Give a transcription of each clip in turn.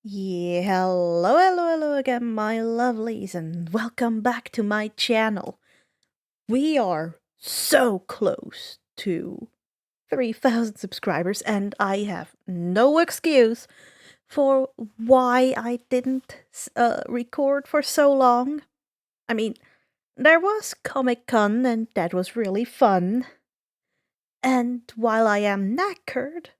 Yeah, hello again, my lovelies, and welcome back to my channel. We are so close to 3,000 subscribers, and I have no excuse for why I didn't record for so long. I mean, there was Comic-Con, and that was really fun. And while I am knackered,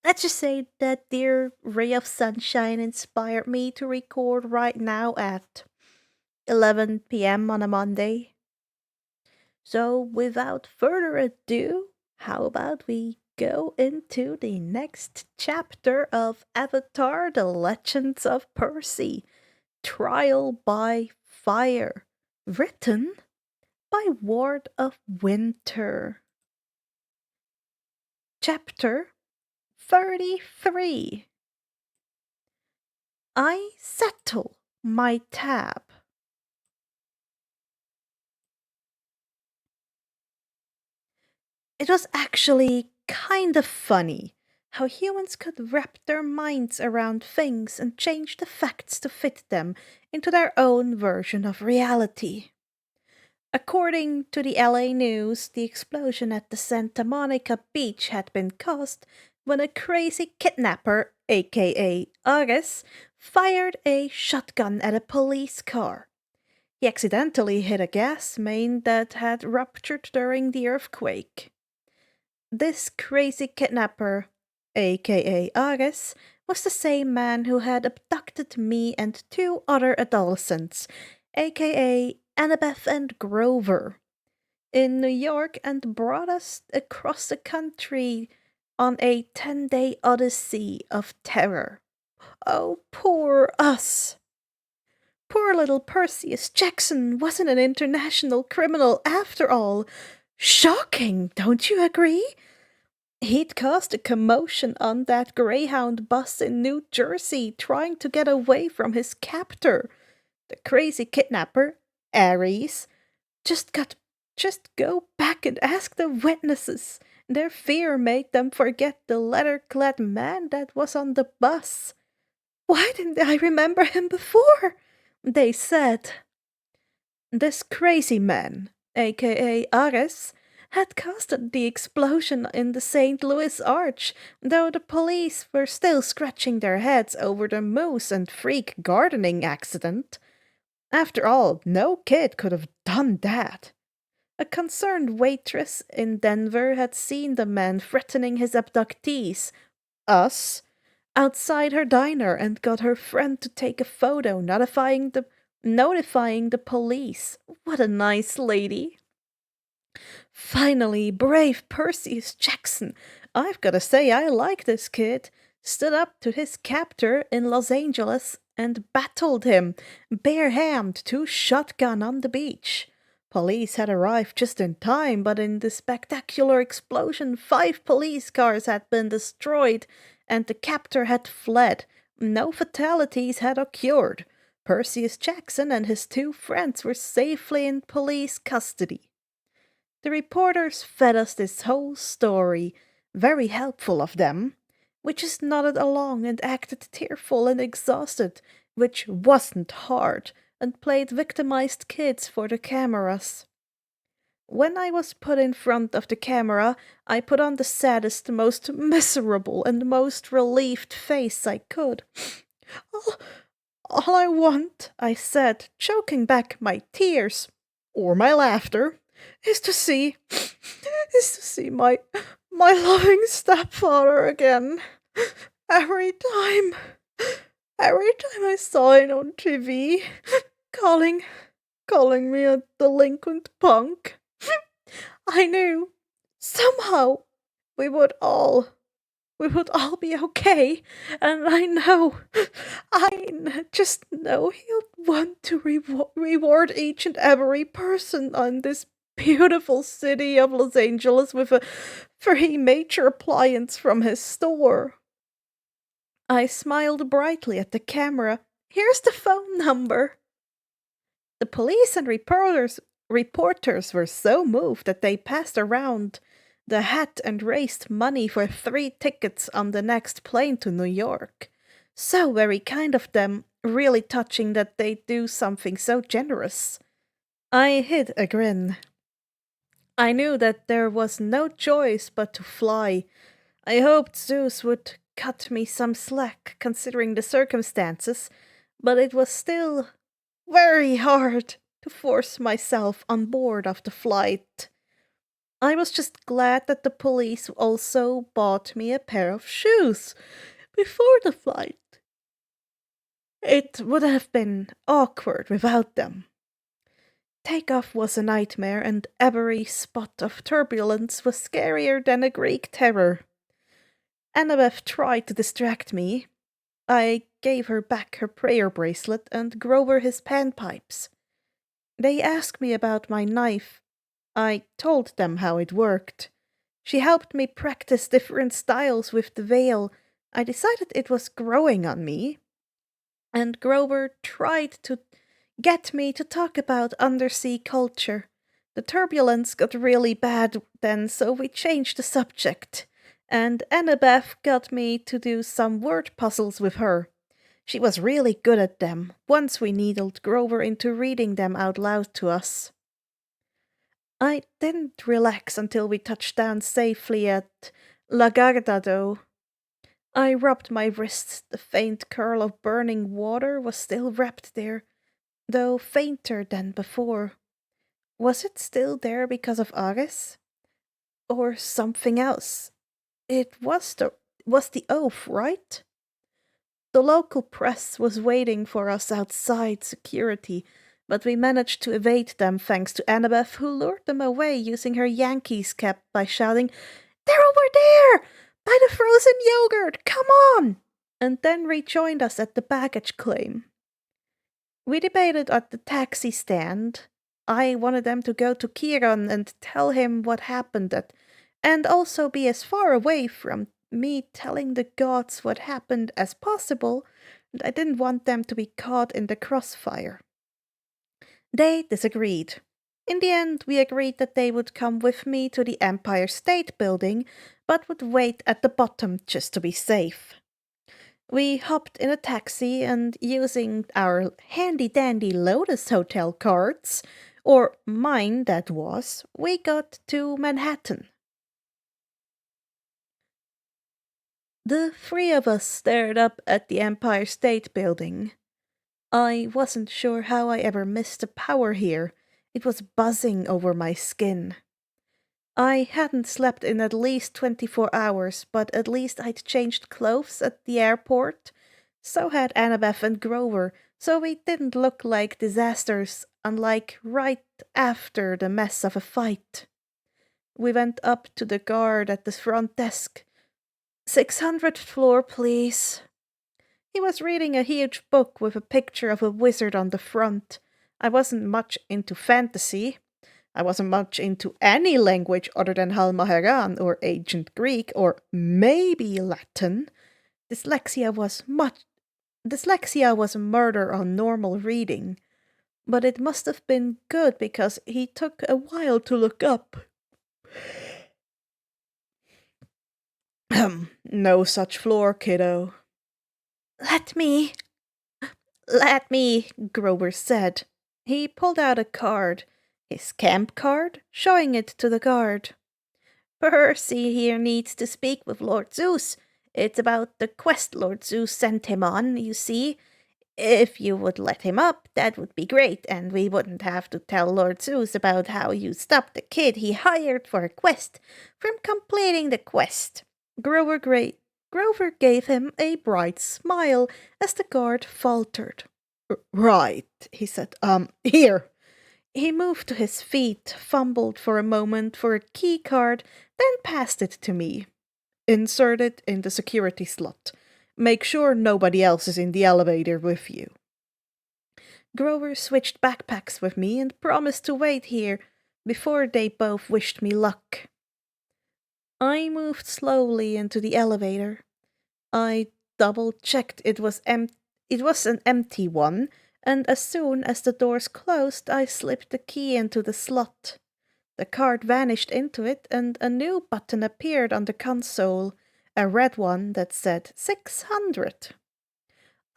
let's just say that dear ray of sunshine inspired me to record right now at 11 p.m. on a Monday. So, without further ado, how about we go into the next chapter of Avatar: The Legends of Percy, Trial by Fire, written by WardofWinter. Chapter 33. I settle my tab. It was actually kind of funny how humans could wrap their minds around things and change the facts to fit them into their own version of reality. According to the LA News, the explosion at the Santa Monica beach had been caused when a crazy kidnapper, aka August, fired a shotgun at a police car. He accidentally hit a gas main that had ruptured during the earthquake. This crazy kidnapper, aka August, was the same man who had abducted me and two other adolescents, aka Annabeth and Grover, in New York and brought us across the country on a 10-day odyssey of terror. Oh, poor us! Poor little Perseus Jackson wasn't an international criminal after all. Shocking, don't you agree? He'd caused a commotion on that Greyhound bus in New Jersey trying to get away from his captor. The crazy kidnapper, Ares, just go back and ask the witnesses. Their fear made them forget the leather-clad man that was on the bus. Why didn't I remember him before? They said. This crazy man, aka Ares, had caused the explosion in the St. Louis Arch, though the police were still scratching their heads over the moose and freak gardening accident. After all, no kid could have done that. A concerned waitress in Denver had seen the man threatening his abductees, us, outside her diner and got her friend to take a photo notifying the police. What a nice lady. Finally, brave Perseus Jackson, I've gotta say I like this kid, stood up to his captor in Los Angeles and battled him, bare-hand, to shotgun on the beach. Police had arrived just in time, but in the spectacular explosion 5 police cars had been destroyed and the captor had fled. No fatalities had occurred. Perseus Jackson and his 2 friends were safely in police custody. The reporters fed us this whole story, very helpful of them. We just nodded along and acted tearful and exhausted, which wasn't hard, and played victimized kids for the cameras. When I was put in front of the camera, I put on the saddest, most miserable, and most relieved face I could. All I want, I said, choking back my tears, or my laughter, is to see my loving stepfather again. Every time I saw it on TV, calling me a delinquent punk, I knew somehow we would all be okay, and I just know he'll want to reward each and every person on this beautiful city of Los Angeles with a free major appliance from his store. I smiled brightly at the camera. Here's the phone number. The police and reporters were so moved that they passed around the hat and raised money for 3 tickets on the next plane to New York. So very kind of them, really touching that they do something so generous. I hid a grin. I knew that there was no choice but to fly. I hoped Zeus would cut me some slack considering the circumstances, but it was still very hard to force myself on board of the flight. I was just glad that the police also bought me a pair of shoes before the flight. It would have been awkward without them. Takeoff was a nightmare, and every spot of turbulence was scarier than a Greek terror. Annabeth tried to distract me. I gave her back her prayer bracelet and Grover his panpipes. They asked me about my knife. I told them how it worked. She helped me practice different styles with the veil. I decided it was growing on me. And Grover tried to get me to talk about undersea culture. The turbulence got really bad then, so we changed the subject. And Annabeth got me to do some word puzzles with her. She was really good at them. Once we needled Grover into reading them out loud to us. I didn't relax until we touched down safely at La Garda, though. I rubbed my wrists. The faint curl of burning water was still wrapped there, though fainter than before. Was it still there because of Ares? Or something else? It was the oath, right? The local press was waiting for us outside security, but we managed to evade them thanks to Annabeth, who lured them away using her Yankees cap by shouting, "They're over there! By the frozen yogurt! Come on!" And then rejoined us at the baggage claim. We debated at the taxi stand. I wanted them to go to Kiran and tell him what happened and also be as far away from me telling the gods what happened as possible, and I didn't want them to be caught in the crossfire. They disagreed. In the end, we agreed that they would come with me to the Empire State Building, but would wait at the bottom just to be safe. We hopped in a taxi and, using our handy-dandy Lotus Hotel cards, or mine that was, we got to Manhattan. The three of us stared up at the Empire State Building. I wasn't sure how I ever missed the power here. It was buzzing over my skin. I hadn't slept in at least 24 hours, but at least I'd changed clothes at the airport. So had Annabeth and Grover, so we didn't look like disasters, unlike right after the mess of a fight. We went up to the guard at the front desk. 600th floor, please. He was reading a huge book with a picture of a wizard on the front. I wasn't much into fantasy. I wasn't much into any language other than Halmaharan or Ancient Greek or maybe Latin. Dyslexia was a murder on normal reading. But it must have been good because he took a while to look up. No such floor, kiddo. Let me, Grover said. He pulled out a card, his camp card, showing it to the guard. Percy here needs to speak with Lord Zeus. It's about the quest Lord Zeus sent him on, you see. If you would let him up, that would be great, and we wouldn't have to tell Lord Zeus about how you stopped the kid he hired for a quest from completing the quest. Grover gave him a bright smile as the guard faltered. Right, he said. Here. He moved to his feet, fumbled for a moment for a key card, then passed it to me. Insert it in the security slot. Make sure nobody else is in the elevator with you. Grover switched backpacks with me and promised to wait here before they both wished me luck. I moved slowly into the elevator. I double-checked it was an empty one, and as soon as the doors closed, I slipped the key into the slot. The card vanished into it, and a new button appeared on the console, a red one that said 600.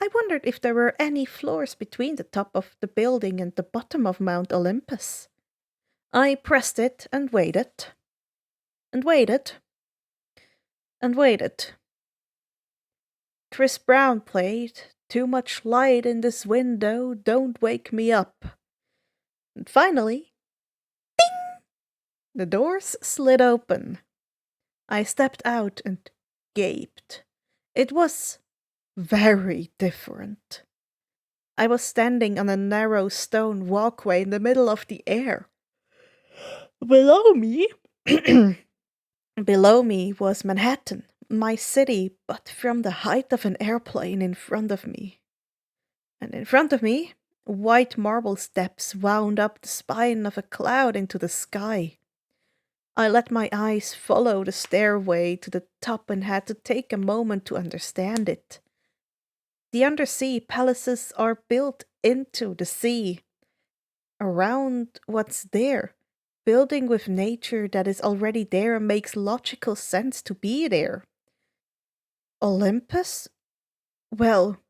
I wondered if there were any floors between the top of the building and the bottom of Mount Olympus. I pressed it and waited, and waited, and waited. Chris Brown played, "Too much light in this window, don't wake me up." And finally, the doors slid open. I stepped out and gaped. It was very different. I was standing on a narrow stone walkway in the middle of the air. Below me, below me was Manhattan, my city, but from the height of an airplane in front of me. And in front of me, white marble steps wound up the spine of a cloud into the sky. I let my eyes follow the stairway to the top and had to take a moment to understand it. The undersea palaces are built into the sea, around what's there, building with nature that is already there and makes logical sense to be there. Olympus? Well,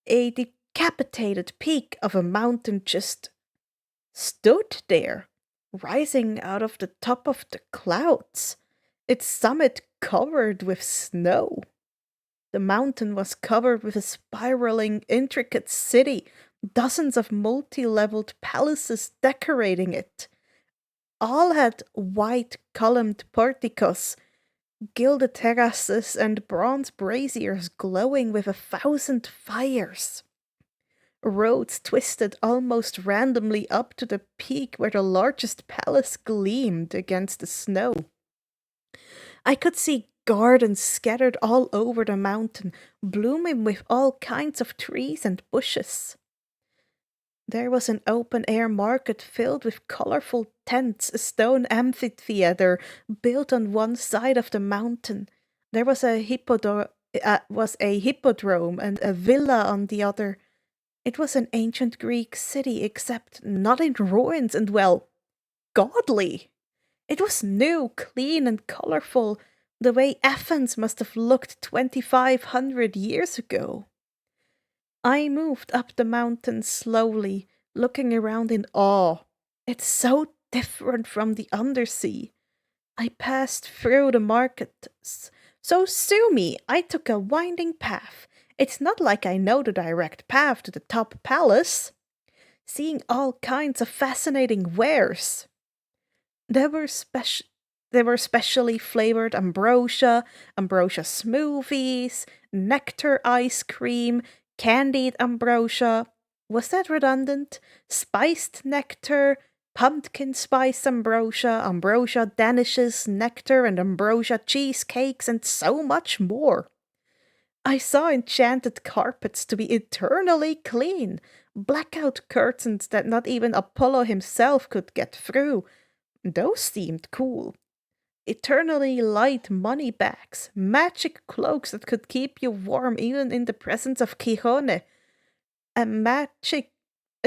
a decapitated peak of a mountain just stood there, rising out of the top of the clouds, its summit covered with snow. The mountain was covered with a spiraling, intricate city, dozens of multi-leveled palaces decorating it. All had white columned porticos, gilded terraces, and bronze braziers glowing with 1,000 fires. Roads twisted almost randomly up to the peak where the largest palace gleamed against the snow. I could see gardens scattered all over the mountain, blooming with all kinds of trees and bushes. There was an open-air market filled with colorful tents, a stone amphitheater built on one side of the mountain. There was a hippodrome and a villa on the other. It was an ancient Greek city, except not in ruins and, well, godly. It was new, clean, and colorful, the way Athens must have looked 2,500 years ago. I moved up the mountain slowly, looking around in awe. It's so different from the undersea. I passed through the markets. So sue me, I took a winding path. It's not like I know the direct path to the top palace. Seeing all kinds of fascinating wares. There were specially flavored ambrosia, ambrosia smoothies, nectar ice cream, candied ambrosia. Was that redundant? Spiced nectar, pumpkin spice ambrosia, ambrosia danishes, nectar and ambrosia cheesecakes, and so much more. I saw enchanted carpets to be eternally clean, blackout curtains that not even Apollo himself could get through. Those seemed cool. Eternally light money bags, magic cloaks that could keep you warm even in the presence of Quijone, a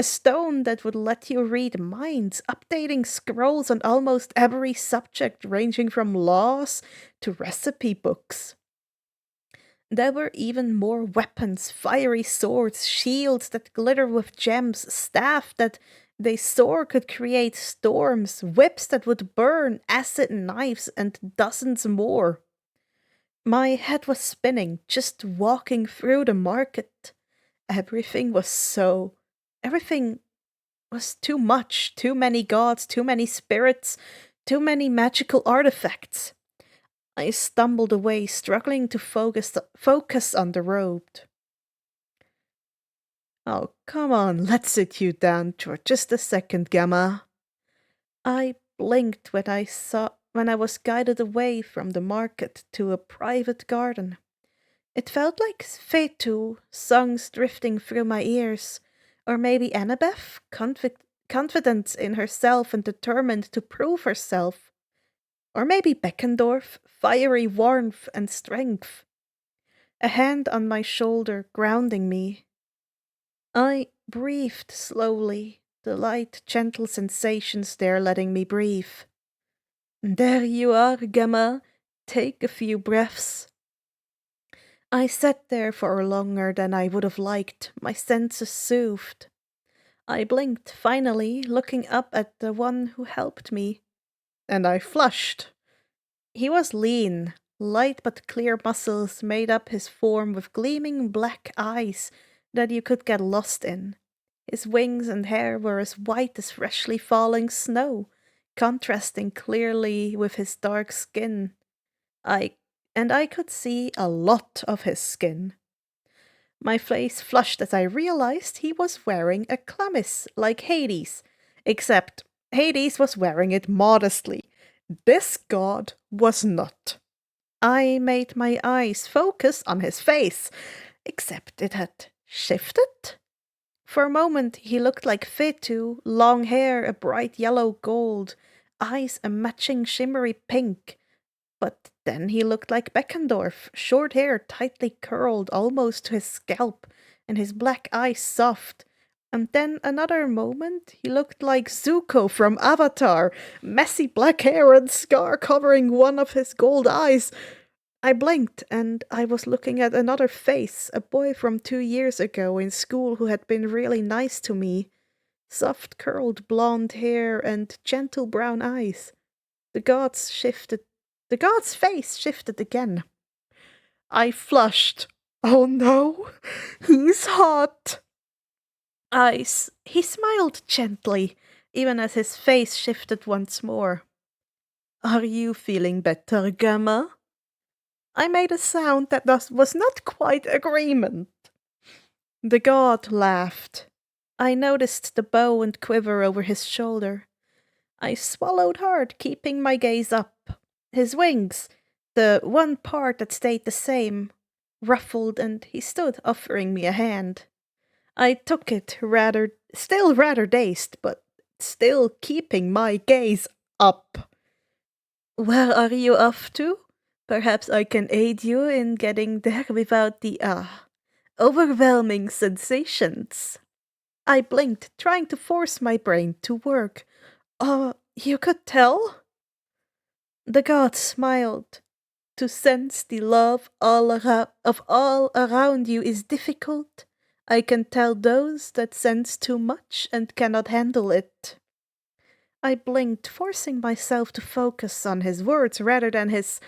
stone that would let you read minds, updating scrolls on almost every subject ranging from laws to recipe books. There were even more weapons, fiery swords, shields that glitter with gems, staff that they soar could create storms, whips that would burn, acid knives, and dozens more. My head was spinning just walking through the market. Everything was too much, too many gods, too many spirits, too many magical artifacts. I stumbled away, struggling to focus on the road. Oh, come on, let's sit you down for just a second, Gamma. I blinked when I was guided away from the market to a private garden. It felt like Fetu, songs drifting through my ears, or maybe Annabeth, confident in herself and determined to prove herself. Or maybe Beckendorf, fiery warmth and strength. A hand on my shoulder grounding me. I breathed slowly, the light, gentle sensations there letting me breathe. There you are, Gamma. Take a few breaths. I sat there for longer than I would have liked, my senses soothed. I blinked, finally, looking up at the one who helped me, and I flushed. He was lean. Light but clear muscles made up his form with gleaming black eyes that you could get lost in. His wings and hair were as white as freshly falling snow, contrasting clearly with his dark skin. I I could see a lot of his skin. My face flushed as I realized he was wearing a chlamys like Hades, except Hades was wearing it modestly. This god was not. I made my eyes focus on his face, except it had shifted. For a moment he looked like Fetu, long hair a bright yellow gold, eyes a matching shimmery pink. But then he looked like Beckendorf, short hair tightly curled almost to his scalp, and his black eyes soft. And then another moment he looked like Zuko from Avatar, messy black hair and scar covering one of his gold eyes. I blinked, and I was looking at another face, a boy from 2 years ago in school who had been really nice to me. Soft curled blonde hair and gentle brown eyes. The god's shifted. The god's face shifted again. I flushed. Oh no, he's hot. He smiled gently, even as his face shifted once more. Are you feeling better, Gamma? I made a sound that was not quite agreement. The god laughed. I noticed the bow and quiver over his shoulder. I swallowed hard, keeping my gaze up. His wings, the one part that stayed the same, ruffled, and he stood offering me a hand. I took it, still rather dazed, but still keeping my gaze up. Where are you off to? Perhaps I can aid you in getting there without the, overwhelming sensations. I blinked, trying to force my brain to work. You could tell? The god smiled. To sense the love of all around you is difficult. I can tell those that sense too much and cannot handle it. I blinked, forcing myself to focus on his words rather than his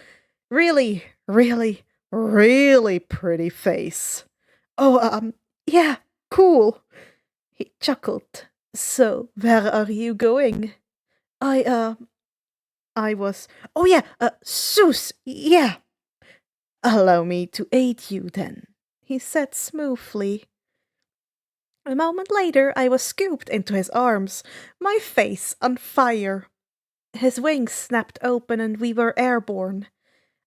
really, really, really pretty face. Yeah, cool. He chuckled. So, where are you going? I was. Oh, yeah, Zeus, yeah. Allow me to aid you, then, he said smoothly. A moment later, I was scooped into his arms, my face on fire. His wings snapped open and we were airborne.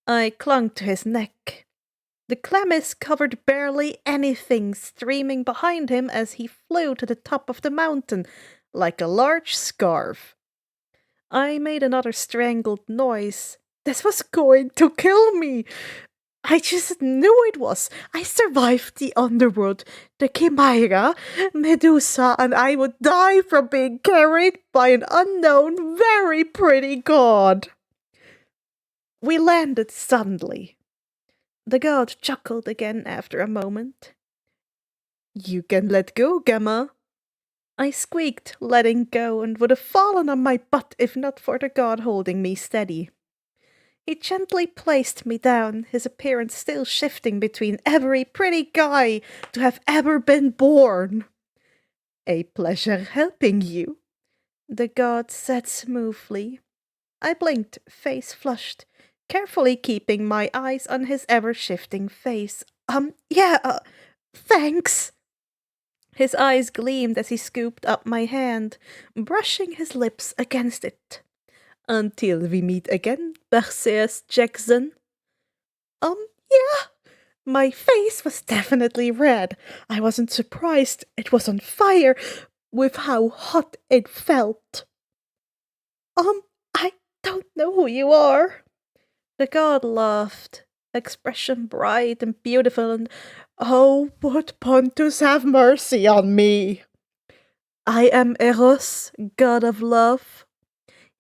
I clung to his neck. The chlamys covered barely anything, streaming behind him as he flew to the top of the mountain, like a large scarf. I made another strangled noise. This was going to kill me. I just knew it was. I survived the underworld, the Chimera, Medusa, and I would die from being carried by an unknown, very pretty god. We landed suddenly. The god chuckled again after a moment. You can let go, Gamma. I squeaked, letting go, and would have fallen on my butt if not for the god holding me steady. He gently placed me down, his appearance still shifting between every pretty guy to have ever been born. A pleasure helping you, the god said smoothly. I blinked, face flushed, carefully keeping my eyes on his ever-shifting face. Thanks. His eyes gleamed as he scooped up my hand, brushing his lips against it. Until we meet again, Perseus Jackson. Yeah. My face was definitely red. I wasn't surprised. It was on fire with how hot it felt. I don't know who you are. The god laughed, expression bright and beautiful, and oh, would Pontus have mercy on me? I am Eros, god of love.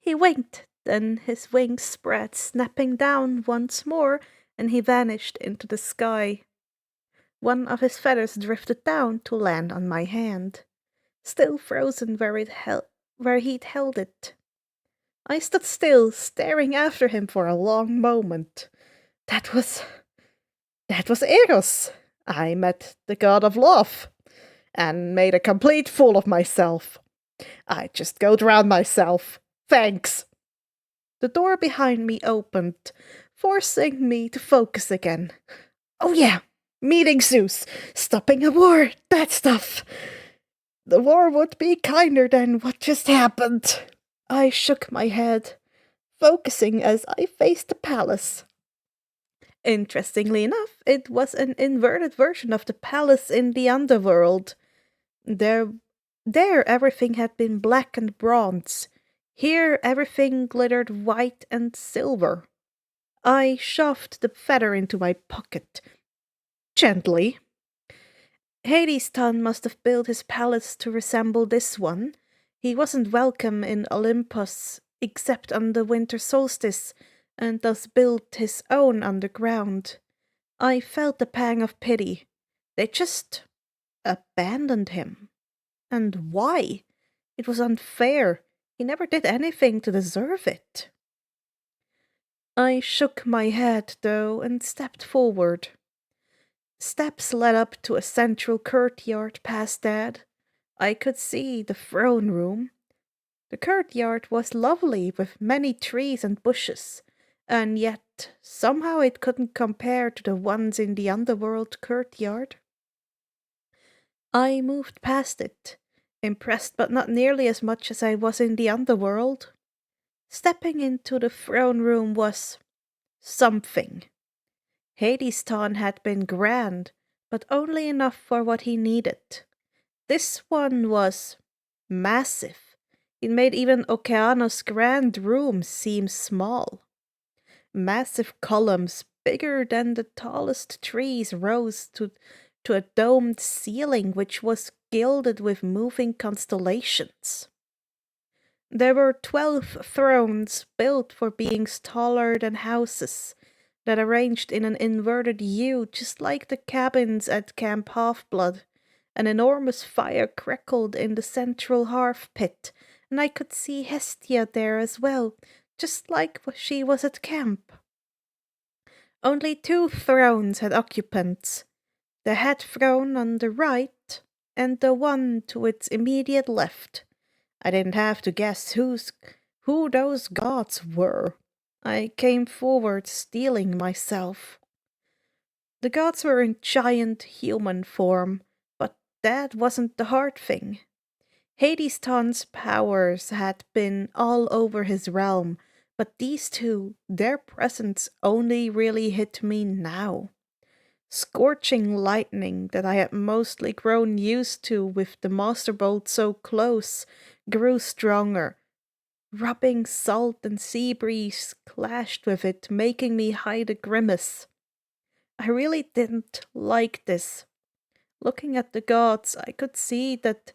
He winked, then his wings spread, snapping down once more, and he vanished into the sky. One of his feathers drifted down to land on my hand, still frozen where he'd held it. I stood still, staring after him for a long moment. That was Eros. I met the god of love and made a complete fool of myself. I just go drown myself. Thanks. The door behind me opened, forcing me to focus again. Oh yeah, meeting Zeus, stopping a war, that stuff. The war would be kinder than what just happened. I shook my head, focusing as I faced the palace. Interestingly enough, it was an inverted version of the palace in the underworld. There, there everything had been black and bronze. Here everything glittered white and silver. I shoved the feather into my pocket. Gently. Hades' must have built his palace to resemble this one. He wasn't welcome in Olympus except on the winter solstice, and thus built his own underground. I felt a pang of pity. They just abandoned him. And why? It was unfair. He never did anything to deserve it. I shook my head, though, and stepped forward. Steps led up to a central courtyard past that. I could see the throne room. The courtyard was lovely with many trees and bushes, and yet somehow it couldn't compare to the ones in the underworld courtyard. I moved past it, impressed but not nearly as much as I was in the underworld. Stepping into the throne room was something. Hades' had been grand, but only enough for what he needed. This one was massive. It made even Okeanos' grand room seem small. Massive columns, bigger than the tallest trees, rose to a domed ceiling which was gilded with moving constellations. There were 12 thrones built for beings taller than houses, that arranged in an inverted U just like the cabins at Camp Half-Blood. An enormous fire crackled in the central hearth pit, and I could see Hestia there as well, just like she was at camp. Only 2 thrones had occupants, the head throne on the right and the one to its immediate left. I didn't have to guess who those gods were. I came forward, steeling myself. The gods were in giant human form, but that wasn't the hard thing. Hades' powers had been all over his realm, but these two, their presence only really hit me now. Scorching lightning that I had mostly grown used to with the Master Bolt so close grew stronger. Rubbing salt and sea breeze clashed with it, making me hide a grimace. I really didn't like this. Looking at the gods, I could see that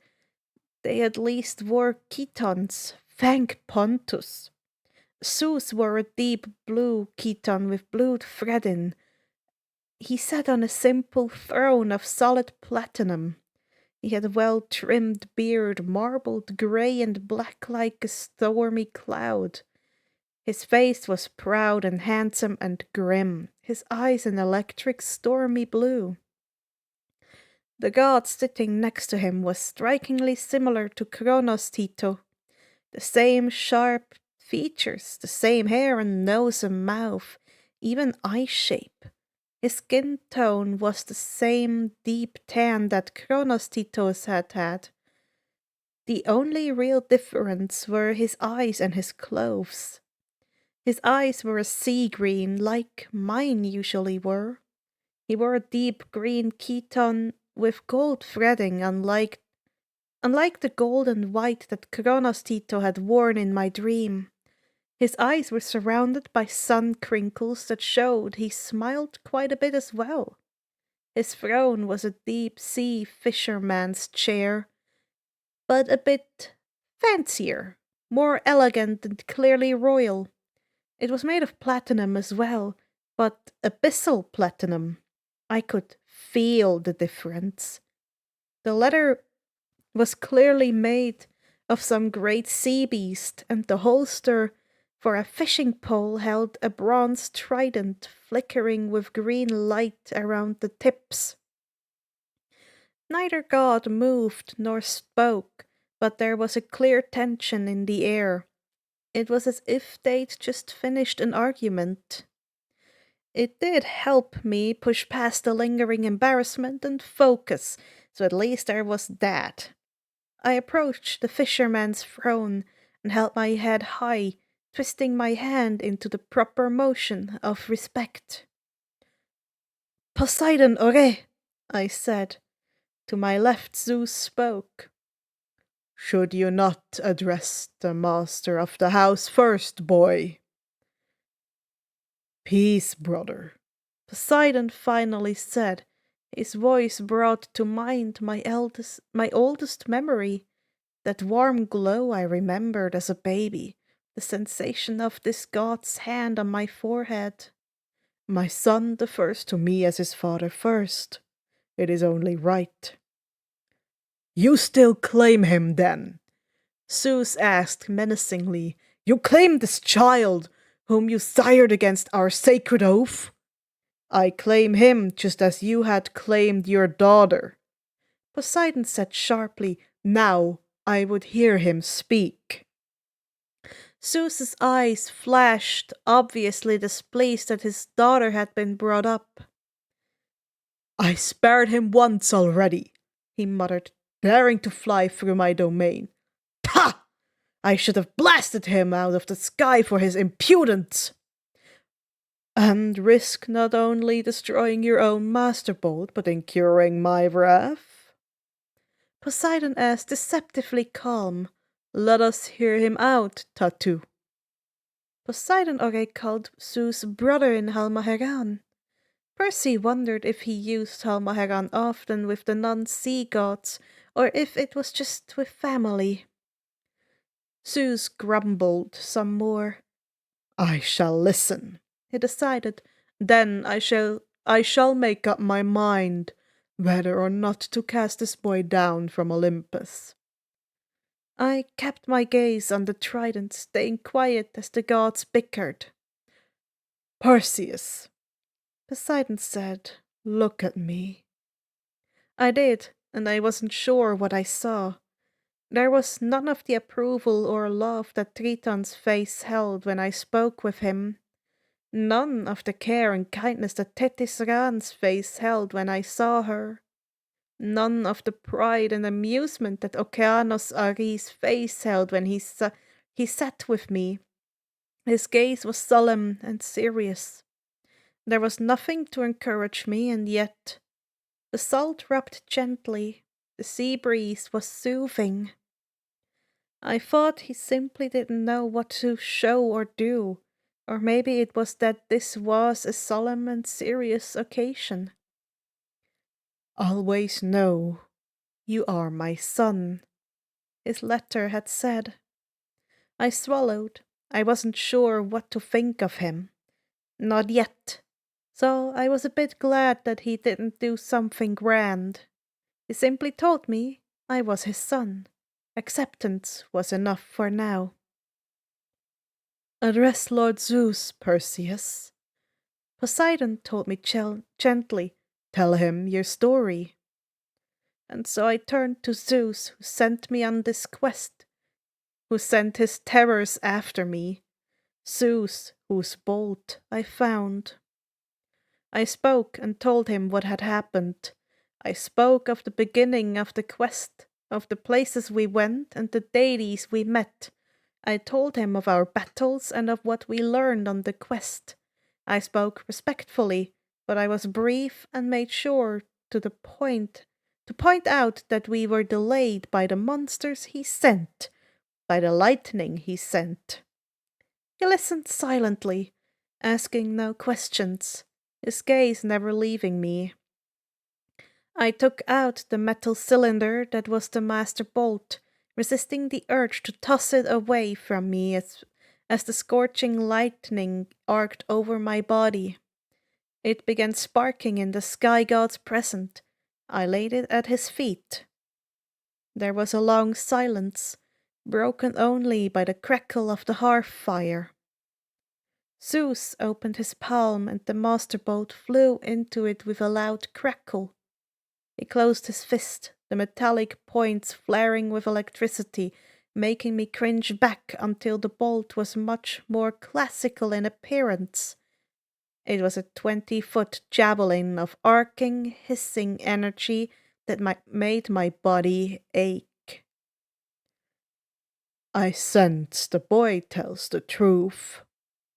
they at least wore chitons, thank Pontus. Zeus wore a deep blue chiton with blue threading. He sat on a simple throne of solid platinum. He had a well-trimmed beard, marbled grey and black like a stormy cloud. His face was proud and handsome and grim, his eyes an electric stormy blue. The god sitting next to him was strikingly similar to Kronos Tito. The same sharp features, the same hair and nose and mouth, even eye shape. His skin tone was the same deep tan that Kronos Tito's had had. The only real difference were his eyes and his clothes. His eyes were a sea green, like mine usually were. He wore a deep green chiton with gold threading, unlike the gold and white that Kronos Tito had worn in my dream. His eyes were surrounded by sun crinkles that showed he smiled quite a bit as well. His throne was a deep-sea fisherman's chair, but a bit fancier, more elegant and clearly royal. It was made of platinum as well, but abyssal platinum. I could feel the difference. The leather was clearly made of some great sea beast, and the holster for a fishing pole held a bronze trident flickering with green light around the tips. Neither god moved nor spoke, but there was a clear tension in the air. It was as if they'd just finished an argument. It did help me push past the lingering embarrassment and focus, so at least there was that. I approached the fisherman's throne and held my head high, twisting my hand into the proper motion of respect. Poseidon ore, I said. To my left Zeus spoke. Should you not address the master of the house first, boy? Peace, brother, Poseidon finally said. His voice brought to mind my oldest memory, that warm glow I remembered as a baby, the sensation of this god's hand on my forehead. My son defers to me as his father first. It is only right. You still claim him, then? Zeus asked menacingly. You claim this child, whom you sired against our sacred oath? I claim him just as you had claimed your daughter. Poseidon said sharply. Now I would hear him speak. Zeus's eyes flashed, obviously displeased that his daughter had been brought up. I spared him once already, he muttered, daring to fly through my domain. Pah! I should have blasted him out of the sky for his impudence. And risk not only destroying your own master bolt, but incurring my wrath? Poseidon asked, deceptively calm. Let us hear him out, Tatu. Poseidon already called Zeus brother in Halmaheran. Percy wondered if he used Halmaheran often with the non-sea gods, or if it was just with family. Zeus grumbled some more. I shall listen, he decided. Then I shall make up my mind whether or not to cast this boy down from Olympus. I kept my gaze on the trident, staying quiet as the gods bickered. Perseus, Poseidon said, look at me. I did, and I wasn't sure what I saw. There was none of the approval or love that Triton's face held when I spoke with him. None of the care and kindness that Thetis Ran's face held when I saw her. None of the pride and amusement that Okeanos Ari's face held when he sat with me. His gaze was solemn and serious. There was nothing to encourage me, and yet the salt rubbed gently. The sea breeze was soothing. I thought he simply didn't know what to show or do, or maybe it was that this was a solemn and serious occasion. Always know you are my son, his letter had said. I swallowed. I wasn't sure what to think of him. Not yet. So I was a bit glad that he didn't do something grand. He simply told me I was his son. Acceptance was enough for now. Address Lord Zeus, Perseus. Poseidon told me gently, tell him your story. And so I turned to Zeus, who sent me on this quest, who sent his terrors after me, Zeus, whose bolt I found. I spoke and told him what had happened. I spoke of the beginning of the quest, of the places we went and the deities we met. I told him of our battles and of what we learned on the quest. I spoke respectfully, but I was brief and made sure to point out that we were delayed by the monsters he sent, by the lightning he sent. He listened silently, asking no questions, his gaze never leaving me. I took out the metal cylinder that was the master bolt, resisting the urge to toss it away from me as the scorching lightning arced over my body. It began sparking in the sky god's presence. I laid it at his feet. There was a long silence, broken only by the crackle of the hearth fire. Zeus opened his palm and the master bolt flew into it with a loud crackle. He closed his fist, the metallic points flaring with electricity, making me cringe back until the bolt was much more classical in appearance. It was a 20-foot javelin of arcing, hissing energy that made my body ache. I sense the boy tells the truth,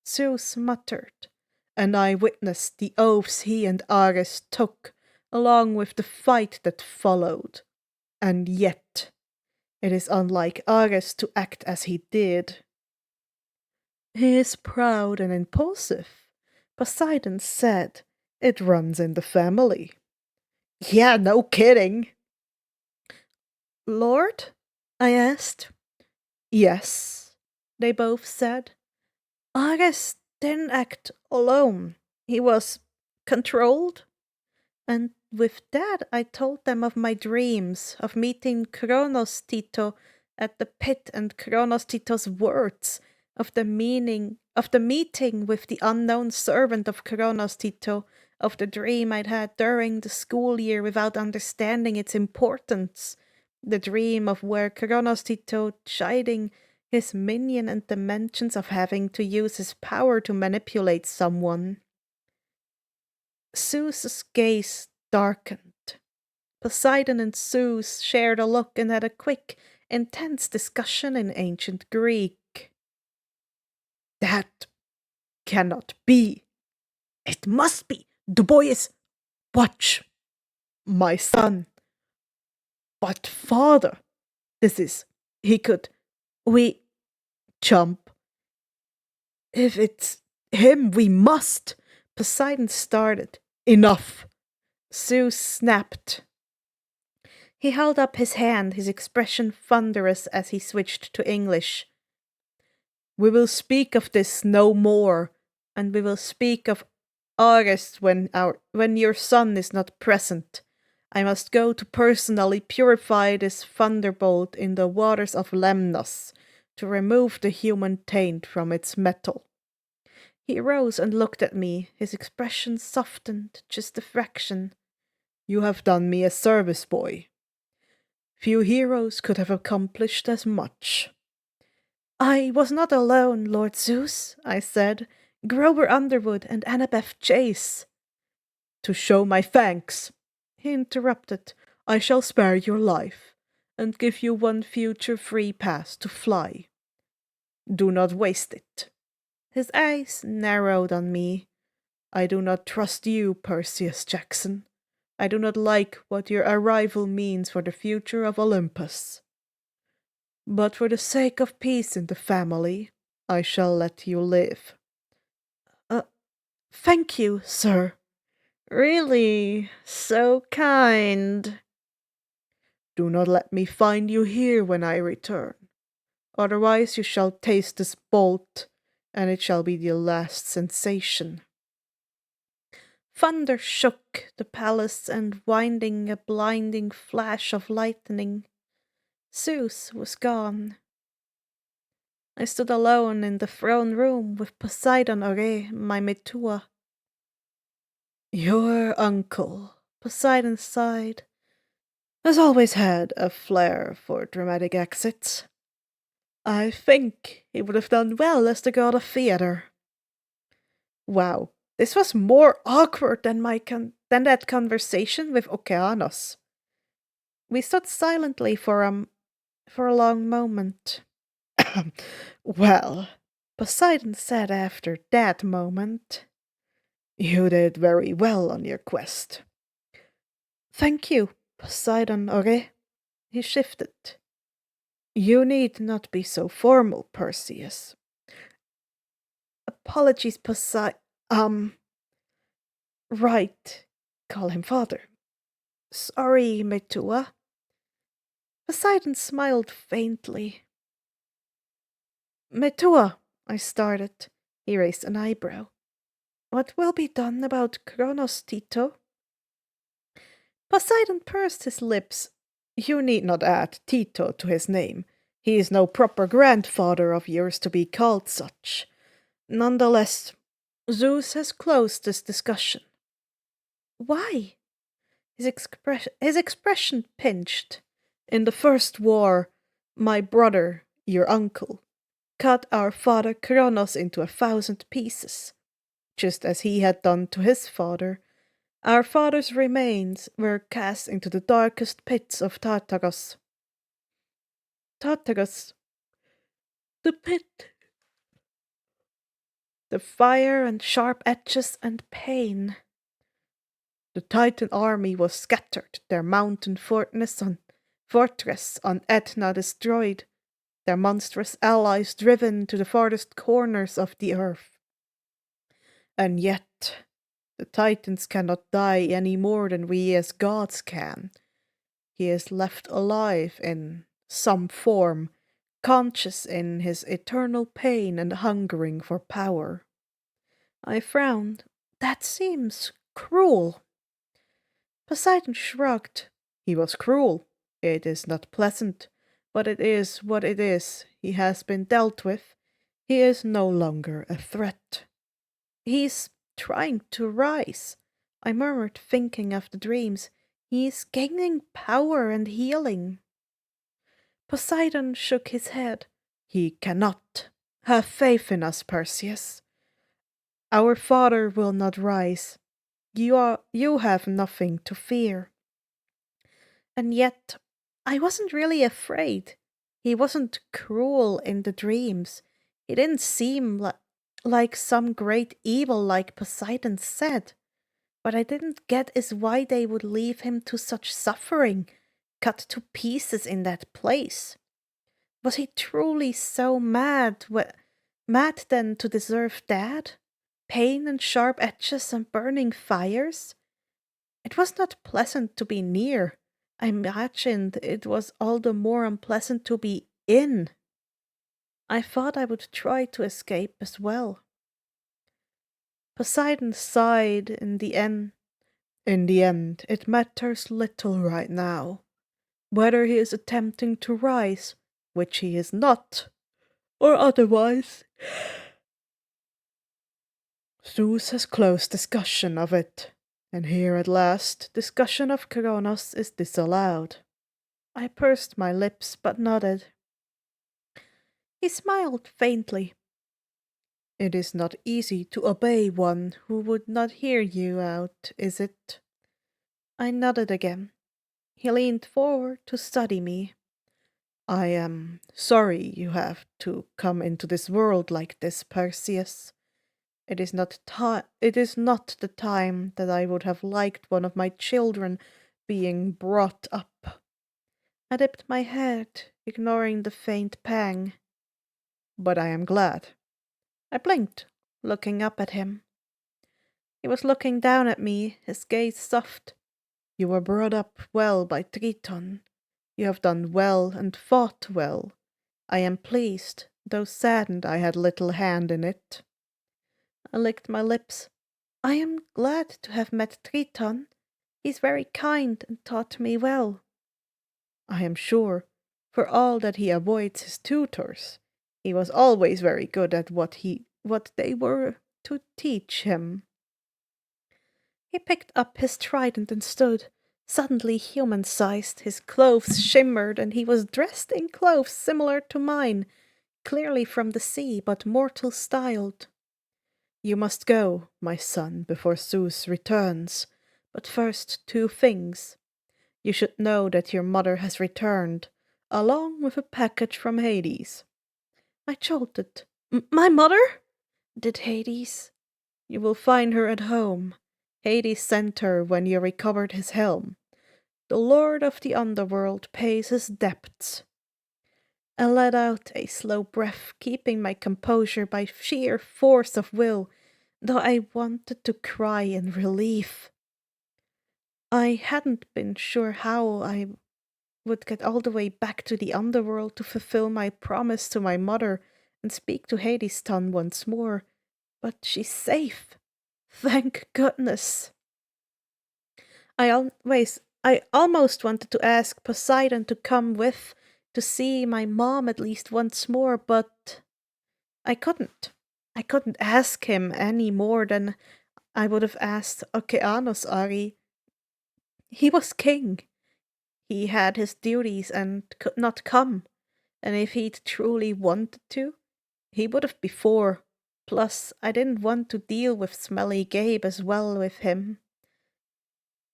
Zeus muttered, and I witnessed the oaths he and Ares took, along with the fight that followed. And yet, it is unlike Ares to act as he did. He is proud and impulsive, Poseidon said. It runs in the family. Yeah, no kidding. Lord? I asked. Yes, they both said. Ares didn't act alone. He was controlled. And with that, I told them of my dreams, of meeting Kronos Tito at the pit and Kronos Tito's words, of the meaning of the meeting with the unknown servant of Kronos Tito, of the dream I'd had during the school year without understanding its importance, the dream of where Kronos Tito chiding his minion and the mentions of having to use his power to manipulate someone. Zeus's gaze darkened. Poseidon and Zeus shared a look and had a quick, intense discussion in ancient Greek. That cannot be. It must be. The boy is... Watch. My son. But father, this is... He could... We... Jump. If it's him, we must. Poseidon started. Enough. Zeus snapped. He held up his hand, his expression thunderous as he switched to English. We will speak of this no more, and we will speak of August when your son is not present. I must go to personally purify this thunderbolt in the waters of Lemnos, to remove the human taint from its metal. He rose and looked at me, his expression softened just a fraction. You have done me a service, boy. Few heroes could have accomplished as much. I was not alone, Lord Zeus, I said. Grover Underwood and Annabeth Chase. To show my thanks, he interrupted, I shall spare your life, and give you one future free pass to fly. Do not waste it. His eyes narrowed on me. I do not trust you, Perseus Jackson. I do not like what your arrival means for the future of Olympus. But for the sake of peace in the family, I shall let you live. Thank you, sir. Really, so kind. Do not let me find you here when I return. Otherwise you shall taste this bolt, and it shall be the last sensation. Thunder shook the palace and winding a blinding flash of lightning. Zeus was gone. I stood alone in the throne room with Poseidon Ore, my Metua. Your uncle, Poseidon sighed, has always had a flair for dramatic exits. I think he would have done well as the god of theatre. Wow, this was more awkward than that conversation with Okeanos. We stood silently for a long moment. Well, Poseidon said after that moment, you did very well on your quest. Thank you, Poseidon Ore. He shifted. You need not be so formal, Perseus. Apologies, Right. Call him father. Sorry, Metua. Poseidon smiled faintly. Metua, I started. He raised an eyebrow. What will be done about Kronos, Tito? Poseidon pursed his lips. You need not add Tito to his name. He is no proper grandfather of yours to be called such. Nonetheless, Zeus has closed this discussion. Why? His expression pinched. In the first war, my brother, your uncle, cut our father Kronos into 1,000 pieces, just as he had done to his father. Our father's remains were cast into the darkest pits of Tartarus. Tartarus, the pit, the fire and sharp edges and pain. The Titan army was scattered, their mountain fortress on Etna destroyed, their monstrous allies driven to the farthest corners of the earth. And yet, the Titans cannot die any more than we as gods can. He is left alive in some form, conscious in his eternal pain and hungering for power. I frowned. That seems cruel. Poseidon shrugged. He was cruel. It is not pleasant, but it is what it is. He has been dealt with. He is no longer a threat. He's trying to rise, I murmured, thinking of the dreams. He's gaining power and healing. Poseidon shook his head. He cannot. Have faith in us, Perseus. Our father will not rise. You have nothing to fear. And yet, I wasn't really afraid. He wasn't cruel in the dreams. He didn't seem like some great evil like Poseidon said. What I didn't get is why they would leave him to such suffering, cut to pieces in that place. Was he truly so mad then to deserve that? Pain and sharp edges and burning fires? It was not pleasant to be near. I imagined it was all the more unpleasant to be in. I thought I would try to escape as well. Poseidon sighed in the end. In the end, it matters little right now. Whether he is attempting to rise, which he is not, or otherwise. Zeus has closed discussion of it, and here at last discussion of Kronos is disallowed. I pursed my lips but nodded. He smiled faintly. It is not easy to obey one who would not hear you out, is it? I nodded again. He leaned forward to study me. I am sorry you have to come into this world like this, Perseus. It is not the time that I would have liked one of my children being brought up. I dipped my head, ignoring the faint pang. But I am glad. I blinked, looking up at him. He was looking down at me, his gaze soft. You were brought up well by Triton. You have done well and fought well. I am pleased, though saddened I had little hand in it. I licked my lips. I am glad to have met Triton. He's very kind and taught me well. I am sure, for all that he avoids his tutors. He was always very good at what they were to teach him. He picked up his trident and stood, suddenly human-sized. His clothes shimmered, and he was dressed in clothes similar to mine, clearly from the sea, but mortal-styled. You must go, my son, before Zeus returns. But first, 2 things. You should know that your mother has returned, along with a package from Hades. I jolted. My mother? Did Hades? You will find her at home. Hades sent her when you recovered his helm. The lord of the underworld pays his debts. I let out a slow breath, keeping my composure by sheer force of will, though I wanted to cry in relief. I hadn't been sure how I would get all the way back to the underworld to fulfill my promise to my mother and speak to Hades' son once more, but she's safe. Thank goodness. I almost wanted to ask Poseidon to come with to see my mom at least once more, but I couldn't. I couldn't ask him any more than I would have asked Okeanos Ari. He was king. He had his duties and could not come, and if he'd truly wanted to, he would have before. Plus, I didn't want to deal with smelly Gabe as well with him.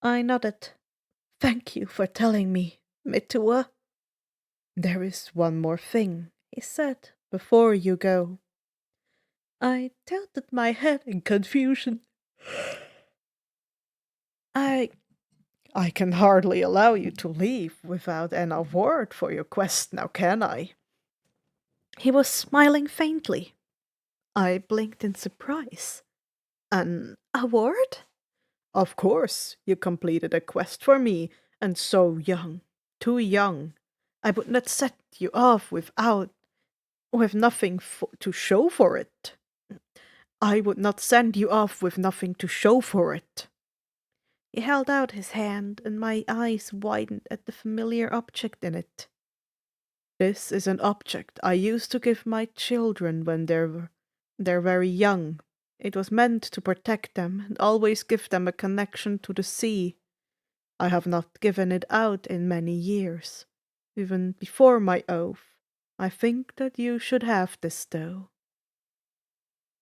I nodded. Thank you for telling me, Mitua. There is one more thing, he said, before you go. I tilted my head in confusion. I I can hardly allow you to leave without an award for your quest now, can I? He was smiling faintly. I blinked in surprise. An award? Of course, you completed a quest for me, and so young. Too young. I would not set you off with nothing to show for it. I would not send you off with nothing to show for it. He held out his hand, and my eyes widened at the familiar object in it. This is an object I used to give my children when they're very young. It was meant to protect them and always give them a connection to the sea. I have not given it out in many years, even before my oath. I think that you should have this, though.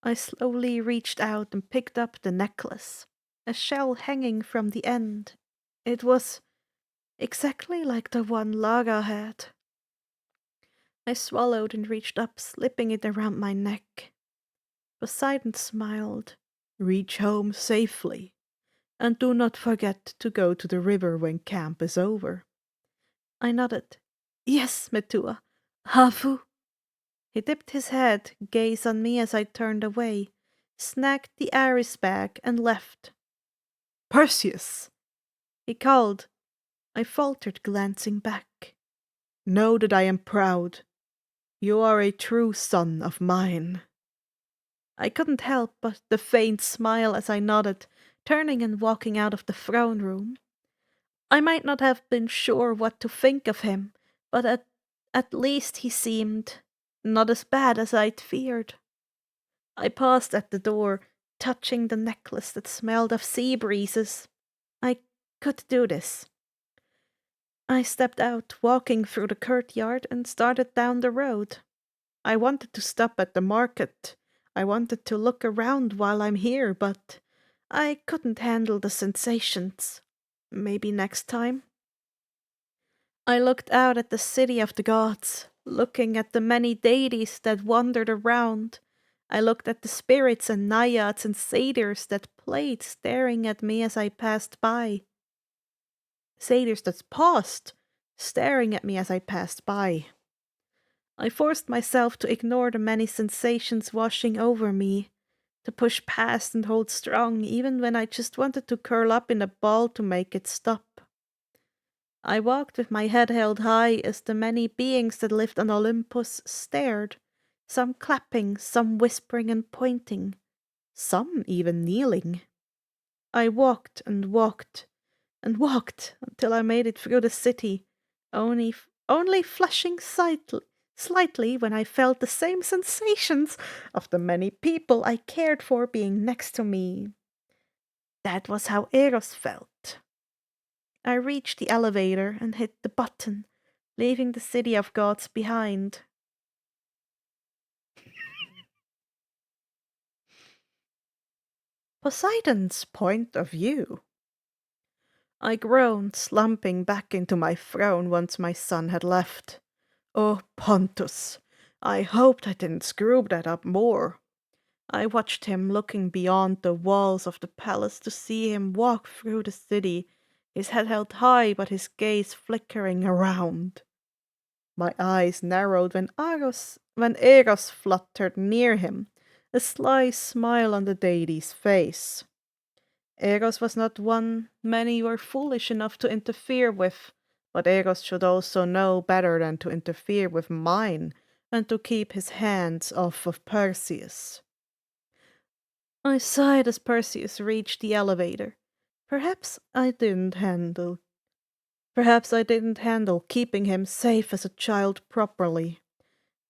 I slowly reached out and picked up the necklace, a shell hanging from the end. It was exactly like the one Lara had. I swallowed and reached up, slipping it around my neck. Poseidon smiled. Reach home safely, and do not forget to go to the river when camp is over. I nodded. Yes, Metua. Hafu. He dipped his head, gazed on me as I turned away, snagged the Aris bag, and left. Perseus! He called. I faltered, glancing back. Know that I am proud. You are a true son of mine. I couldn't help but the faint smile as I nodded, turning and walking out of the throne room. I might not have been sure what to think of him, but at least he seemed not as bad as I'd feared. I paused at the door, touching the necklace that smelled of sea breezes. I could do this. I stepped out, walking through the courtyard, and started down the road. I wanted to stop at the market. I wanted to look around while I'm here, but I couldn't handle the sensations. Maybe next time? I looked out at the city of the gods, looking at the many deities that wandered around. I looked at the spirits and naiads and satyrs that played, staring at me as I passed by. Satyrs that paused, staring at me as I passed by. I forced myself to ignore the many sensations washing over me, to push past and hold strong even when I just wanted to curl up in a ball to make it stop. I walked with my head held high as the many beings that lived on Olympus stared, some clapping, some whispering and pointing, some even kneeling. I walked and walked and walked until I made it through the city, only flushing slightly when I felt the same sensations of the many people I cared for being next to me. That was how Eros felt. I reached the elevator and hit the button, leaving the city of gods behind. Poseidon's point of view. I groaned, slumping back into my throne once my son had left. Oh, Pontus, I hoped I didn't screw that up more. I watched him looking beyond the walls of the palace to see him walk through the city, his head held high but his gaze flickering around. My eyes narrowed when Eros fluttered near him, a sly smile on the deity's face. Eros was not one many were foolish enough to interfere with, but Eros should also know better than to interfere with mine and to keep his hands off of Perseus. I sighed as Perseus reached the elevator. Perhaps I didn't handle. Perhaps I didn't handle keeping him safe as a child properly.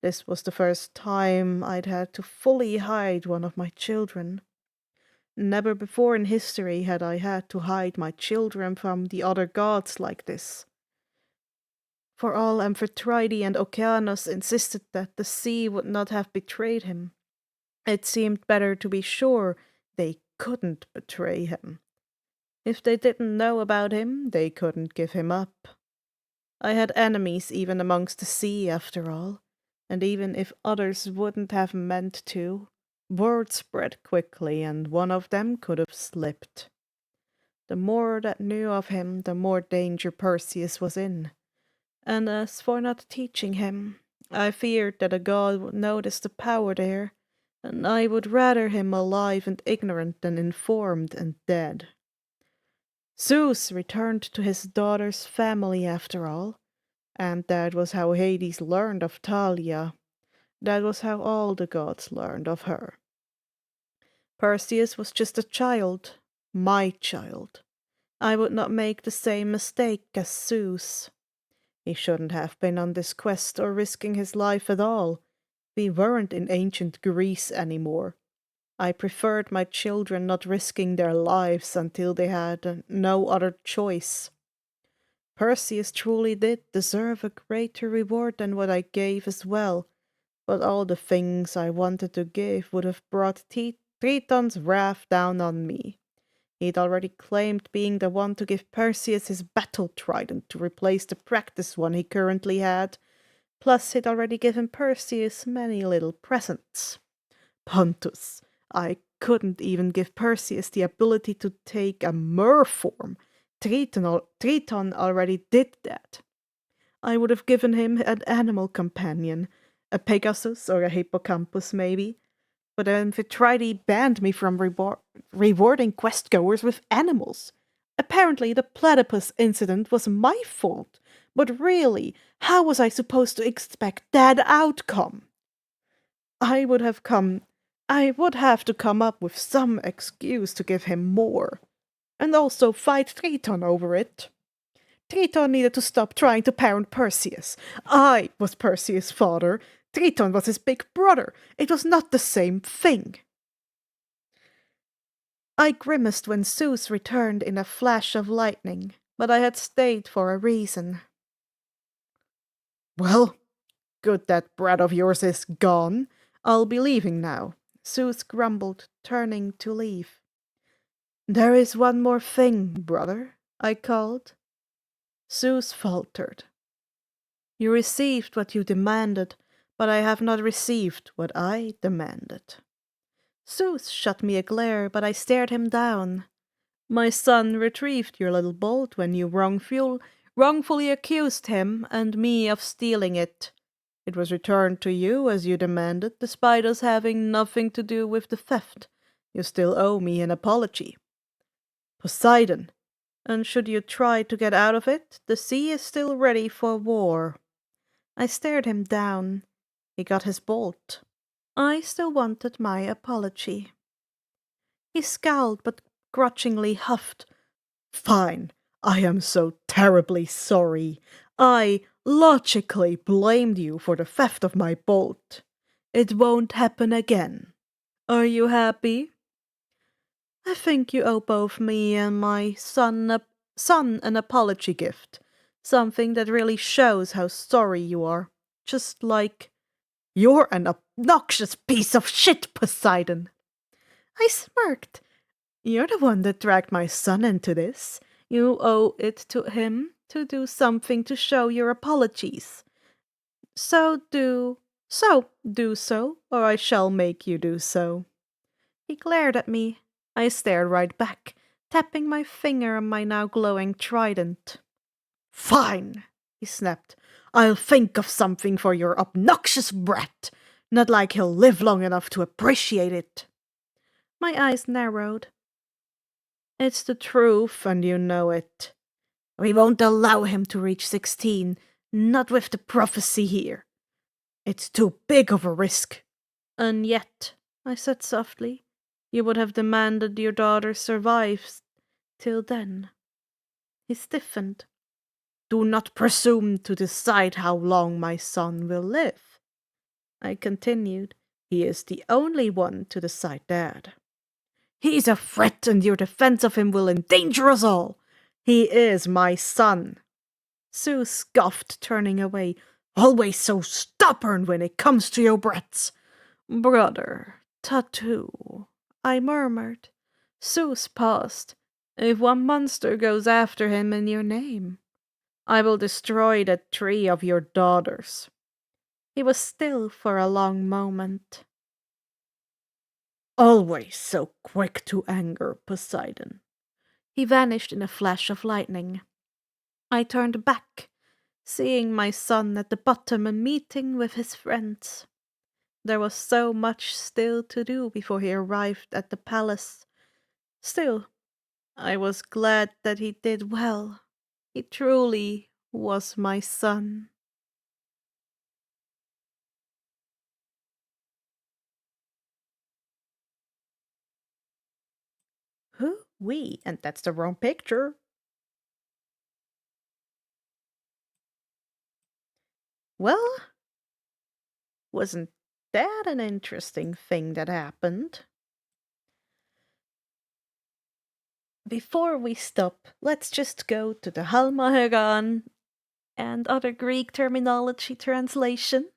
This was the first time I'd had to fully hide one of my children. Never before in history had I had to hide my children from the other gods like this. For all Amphitrite and Oceanus insisted that the sea would not have betrayed him. It seemed better to be sure they couldn't betray him. If they didn't know about him, they couldn't give him up. I had enemies even amongst the sea, after all, and even if others wouldn't have meant to, word spread quickly and one of them could have slipped. The more that knew of him, the more danger Perseus was in. And as for not teaching him, I feared that a god would notice the power there, and I would rather him alive and ignorant than informed and dead. Zeus returned to his daughter's family after all, and that was how Hades learned of Thalia. That was how all the gods learned of her. Perseus was just a child, my child. I would not make the same mistake as Zeus. He shouldn't have been on this quest or risking his life at all. We weren't in ancient Greece anymore. I preferred my children not risking their lives until they had no other choice. Perseus truly did deserve a greater reward than what I gave as well, but all the things I wanted to give would have brought Triton's wrath down on me. He'd already claimed being the one to give Perseus his battle trident to replace the practice one he currently had. Plus, he'd already given Perseus many little presents. Pontus, I couldn't even give Perseus the ability to take a mer form. Triton already did that. I would have given him an animal companion, a Pegasus or a Hippocampus maybe, but Amphitrite banned me from rewarding quest-goers with animals. Apparently the platypus incident was my fault, but really, how was I supposed to expect that outcome? I would have to come up with some excuse to give him more, and also fight Triton over it. Triton needed to stop trying to parent Perseus. I was Perseus' father. Triton was his big brother. It was not the same thing. I grimaced when Zeus returned in a flash of lightning, but I had stayed for a reason. Well, good that brat of yours is gone. I'll be leaving now, Zeus grumbled, turning to leave. There is one more thing, brother, I called. Zeus faltered. You received what you demanded, but I have not received what I demanded. Zeus shot me a glare, but I stared him down. My son retrieved your little bolt when you wrongfully accused him and me of stealing it. It was returned to you as you demanded, despite us having nothing to do with the theft. You still owe me an apology. Poseidon, and should you try to get out of it, the sea is still ready for war. I stared him down. He got his bolt. I still wanted my apology. He scowled but grudgingly huffed. Fine, I am so terribly sorry. I logically blamed you for the theft of my bolt. It won't happen again. Are you happy? I think you owe both me and my son an apology gift. Something that really shows how sorry you are. Just like, you're an obnoxious piece of shit, Poseidon. I smirked. You're the one that dragged my son into this. You owe it to him to do something to show your apologies. So do so, or I shall make you do so. He glared at me. I stared right back, tapping my finger on my now glowing trident. Fine, he snapped. I'll think of something for your obnoxious brat. Not like he'll live long enough to appreciate it. My eyes narrowed. It's the truth, and you know it. We won't allow him to reach 16, not with the prophecy here. It's too big of a risk. And yet, I said softly, You would have demanded your daughter survives till then. He stiffened. Do not presume to decide how long my son will live. I continued. He is the only one to decide that. He is a threat, and your defense of him will endanger us all. He is my son. Sue scoffed, turning away. Always so stubborn when it comes to your brats. Brother, tattoo, I murmured. Seuss paused. If one monster goes after him in your name, I will destroy the 3 of your daughters. He was still for a long moment. Always so quick to anger, Poseidon. He vanished in a flash of lightning. I turned back, seeing my son at the bottom and meeting with his friends. There was so much still to do before he arrived at the palace. Still, I was glad that he did well. He truly was my son. Who? We? And that's the wrong picture. Well, wasn't that an interesting thing that happened? Before we stop, let's just go to the Halmahegan and other Greek terminology translation.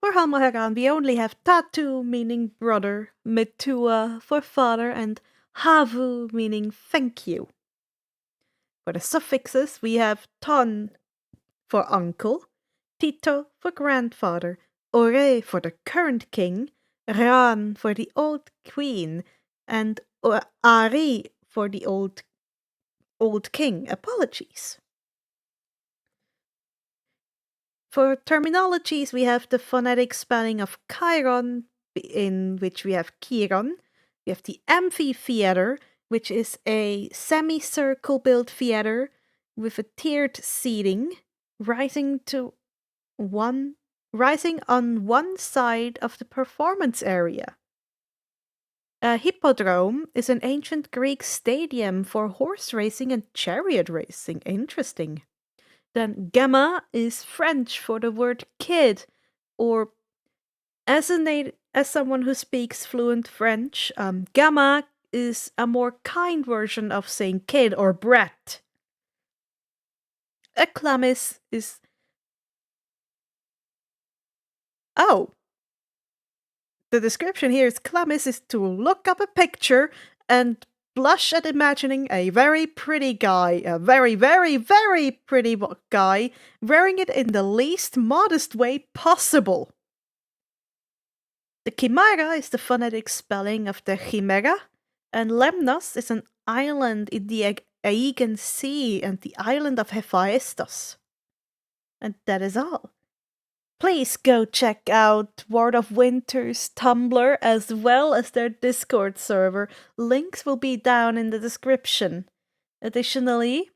For Halmahegan, we only have tatu, meaning brother, metua for father, and havu, meaning thank you. For the suffixes, we have ton for uncle, tito for grandfather, ore for the current king, ran for the old queen, and ari for the old king. Apologies. For terminologies, we have the phonetic spelling of chiron, in which we have chiron. We have the amphitheater, which is a semicircle built theater with a tiered seating, rising on one side of the performance area. A hippodrome is an ancient Greek stadium for horse racing and chariot racing. Interesting. Then gamma is French for the word kid, or as someone who speaks fluent French, gamma is a more kind version of saying kid or brat. A chlamys is oh. The description here is chlamys is to look up a picture and blush at imagining a very pretty guy, a very, very, very pretty guy, wearing it in the least modest way possible. The chimera is the phonetic spelling of the chimera, and Lemnos is an island in the Aegean Sea and the island of Hephaestus. And that is all. Please go check out WardofWinter's Tumblr as well as their Discord server. Links will be down in the description. Additionally,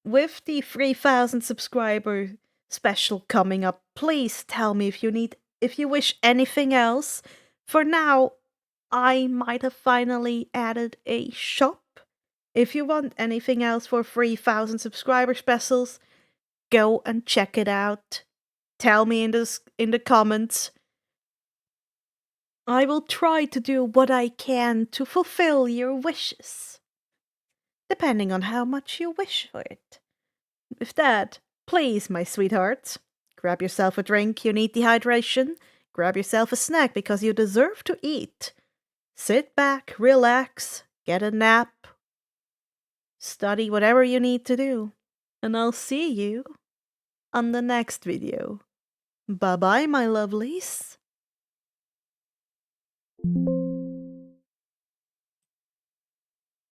with the 3,000 subscriber special coming up, please tell me if you wish anything else. For now, I might have finally added a shop. If you want anything else for 3,000 subscriber specials, go and check it out. Tell me in the comments. I will try to do what I can to fulfill your wishes, depending on how much you wish for it. With that, please, my sweethearts, grab yourself a drink, you need dehydration. Grab yourself a snack because you deserve to eat. Sit back, relax, get a nap, study whatever you need to do. And I'll see you on the next video. Bye-bye, my lovelies.